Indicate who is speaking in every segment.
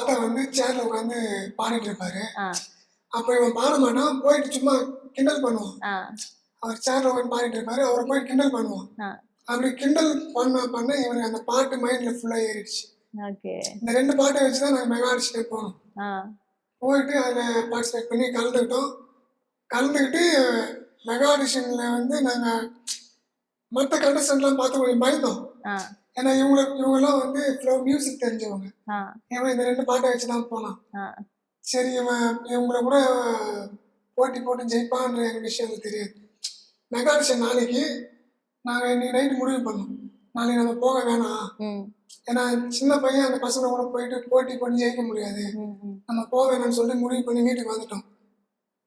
Speaker 1: தாத்தா வந்து சேர்ல உட்காந்து பாடிட்டு இருப்பாரு.
Speaker 2: ஆ
Speaker 1: அப்போ இவன் பாட மாட்டான், போயிட்டு சும்மா கிண்டல் பண்ணுவான்.
Speaker 2: ஆ
Speaker 1: அவர் சேர்ல உட்காந்து பாடிட்டு இருப்பாரு, அவரை போய் கிண்டல் பண்ணுவான்.
Speaker 2: ஆ
Speaker 1: அப்படி கிண்டல் பண்ண இவனுக்கு அந்த பாட்டு மைண்ட்ல ஃபுல்லா ஏறிடுச்சு.
Speaker 2: ஓகே.
Speaker 1: இந்த 2 பாட்ட வச்சு தான் நாங்க மெகா ஆடிஷனுக்கு போனோம்.
Speaker 2: ஆ
Speaker 1: போயிட்டு அதில் பார்ட்டிசிபேட் பண்ணி கலந்துக்கிட்டோம். கலந்துக்கிட்டு மெகா ஆடிஷன்ல வந்து நாங்க மற்ற கண்டஸ்டன்ட்லாம் பார்த்து கொஞ்சம் பயந்தோம்.
Speaker 2: ஆ
Speaker 1: ஏன்னா இவங்கெல்லாம் வந்து மியூசிக் தெரிஞ்சவங்க.
Speaker 2: ஆ
Speaker 1: இவன் இந்த 2 பாட்ட வச்சு தான் போனான்.
Speaker 2: ஆ
Speaker 1: சரி இவன் இவங்கள கூட போட்டி போட்டு ஜெயிப்பான்ற எனக்கு விஷயம் எனக்கு தெரியாது. மெகா ஆடிஷன் நாளைக்கு நாங்கள் இன்னைக்கு நைட்டு முடிவு பண்ணோம். நாளைக்கு நம்ம போக வேணாம்.
Speaker 2: ம்
Speaker 1: ஏன்னா சின்ன பையன் அந்த பசங்க கூட போயிட்டு போட்டி பண்ணி ஜெயிக்க முடியாது.
Speaker 2: ம் ம்
Speaker 1: நம்ம போக வேணாம்னு சொல்லிட்டு முடிவு பண்ணி வீட்டுக்கு வந்துட்டோம்.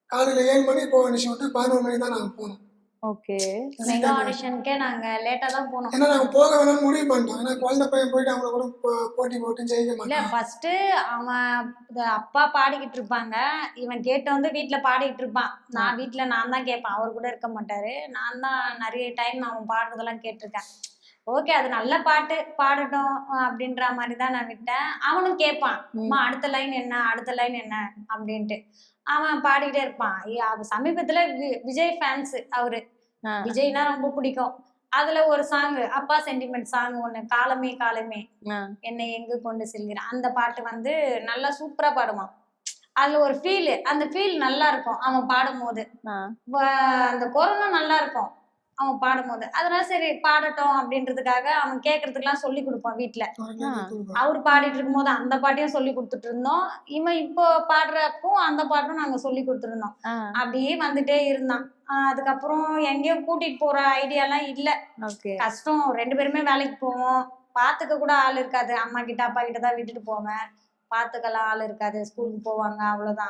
Speaker 1: காலையில் 7 மணிக்கு போக வேண்டிய ஷூட்டு 11 மணிக்கு தான் நாங்கள் போனோம்.
Speaker 2: ஓகே.
Speaker 3: மெகா ஆடிஷனுக்கே நாங்க லேட்டா தான் போனோம்.
Speaker 1: ஏன்னா நாங்கள் போக வேணாம்னு முடிவு பண்ணிட்டோம். ஏன்னா குழந்தை பையன் போயிட்டு அவங்கள கூட போட்டி போட்டு ஜெயிக்க
Speaker 3: இல்ல
Speaker 1: மாட்டான்.
Speaker 3: ஃபர்ஸ்ட் அவன் அப்பா பாடிக்கிட்டு இருப்பாங்க, இவன் கேட்டு வந்து வீட்டுல பாடிக்கிட்டு இருப்பான். வீட்டுல நான் தான் கேட்பேன், அவர் கூட இருக்க மாட்டாரு. நான் தான் நிறைய டைம் அவன் பாடுறதெல்லாம் கேட்டிருக்கேன். ஓகே, அது நல்ல பாட்டு பாடட்டும் அப்படின்ற மாதிரி தான் நான் விட்டேன். அவனும் கேட்பான், அம்மா அடுத்த லைன் என்ன, அடுத்த லைன் என்ன அப்படின்ட்டு அவன் பாடிக்கிட்டே இருப்பான். சமீபத்துல விஜய் ஃபேன்ஸ் அவரு.
Speaker 2: ஆ
Speaker 3: விஜய்னா ரொம்ப பிடிக்கும். அதுல ஒரு சாங், அப்பா சென்டிமெண்ட் சாங் ஒண்ணு, காலமே காலமே
Speaker 2: ஆ
Speaker 3: என்னை எங்கு கொண்டு செல்கிறான், அந்த பாட்டு வந்து நல்லா சூப்பரா பாடுவான். அதுல ஒரு ஃபீல், அந்த ஃபீல் நல்லா இருக்கும் அவன் பாடும்போது.
Speaker 2: ஆ
Speaker 3: அந்த குரலும் நல்லா இருக்கும் அவன் பாடும்போது. அதனால சரி பாடட்டும் அப்படின்றதுக்காக அவன் கேட்கறதுக்கெல்லாம் சொல்லி கொடுப்பான் வீட்டுல. அவர் பாடிட்டு இருக்கும்போது அந்த பாட்டையும் சொல்லி கொடுத்துட்டு இருந்தோம். இவன் இப்போ பாடுறப்போ அந்த பாட்டும் நாங்க சொல்லி கொடுத்துருந்தோம்.
Speaker 2: ஆ
Speaker 3: அப்படியே வந்துட்டே இருந்தான். அதுக்கப்புறம் எங்கேயும் கூட்டிட்டு போற ஐடியாலாம் இல்ல.
Speaker 2: ஓகே.
Speaker 3: கஷ்டம், 2 பேருமே வேலைக்கு போவோம். பாத்துக்க கூட ஆள் இருக்காது. அம்மா கிட்ட அப்பா கிட்ட தான் விட்டுட்டு போவேன். பாத்துக்கலாம் ஆள் இருக்காது. ஸ்கூலுக்கு போவாங்க, அவ்வளவுதான்.